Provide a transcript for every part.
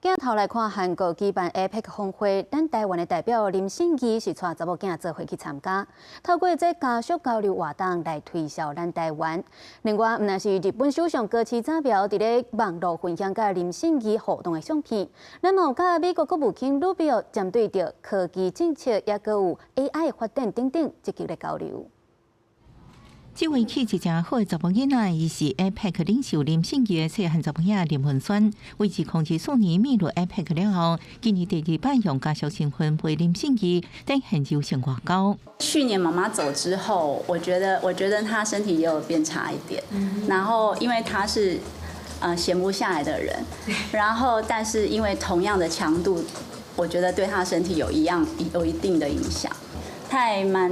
镜头来看，韩国举办 APEC 峰会，咱台湾的代表林信义是带查某囝做伙去参加，透过这家属交流活动来推销咱台湾。另外，毋但是日本首相高市早苗伫咧网络分享甲林信义互动的相片，咱有甲美国国务卿鲁比奥针对着科技政策，也阁有 AI 的发展等等积极的交流。 这位气质真好的查某囡仔，伊是 APEC 领袖林信义的细汉查某囝林文轩。为自控制年秘入 APEC 了后，今年第二摆用家属身份陪林信义登现就成外交。去年妈妈走之后，我觉得她身体也有变差一点。然后因为她是闲不下来的人，然后但是因为同样的强度，我觉得对她身体有一定的影响。 他还蛮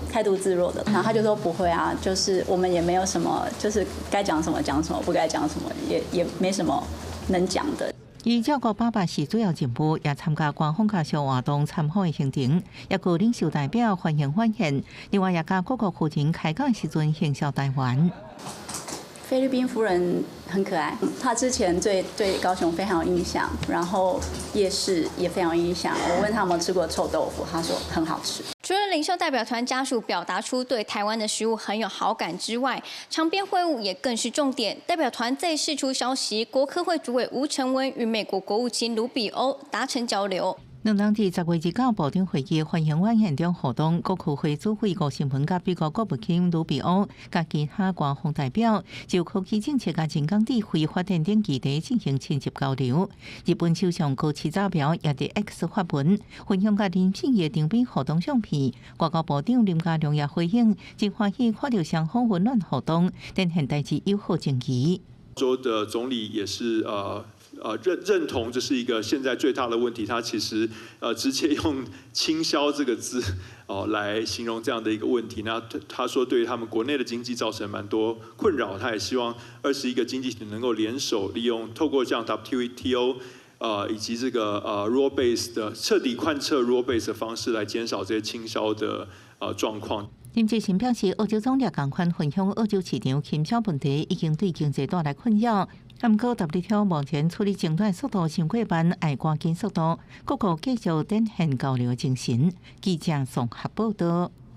态度自若的，然后他就说不会啊，就是我们也没有什么，就是该讲什么讲什么，不该讲什么也没什么能讲的。伊照顾爸爸是主要任务，也参加官方家属活动参访的行程，也有领袖代表欢迎欢迎。另外，也甲各国夫人开讲时阵行销台湾。 菲律宾夫人很可爱，她之前对高雄非常有印象，然后夜市也非常有印象。我问她有没有吃过臭豆腐，她说很好吃。除了领袖代表团家属表达出对台湾的食物很有好感之外，场边会晤也更是重点。代表团再释出消息，国科会主委吴成文与美国国务卿卢比欧达成交流。 两人伫10月29部长会议欢迎晚现场活动，国科会主委吴成文甲美国国务卿卢比欧甲其他官方代表就科技政策甲人工智慧发展等议题进行亲切交流。日本首相高市早苗也伫 X 发文分享甲林信义场边活动相片，外交部长林佳龙也回应，真欢喜看到双方温暖互动，展现代志友好情谊。州的总理也是认同这是一个现在最大的问题，他其实直接用倾销这个字来形容这样的一个问题。那他说对于他们国内的经济造成蛮多困扰，他也希望21个经济体能够联手利用透过这样 WTO 以及这个rule base 的彻底贯彻 rule base 的方式来减少这些倾销的状况。 林志成表示，澳洲总理共款分享澳洲市场倾销问题已经对经济带来困扰。不过 WTO 目前处理争端速度太过慢，要赶紧速度。各国继续展现交流精神。记者综合报道。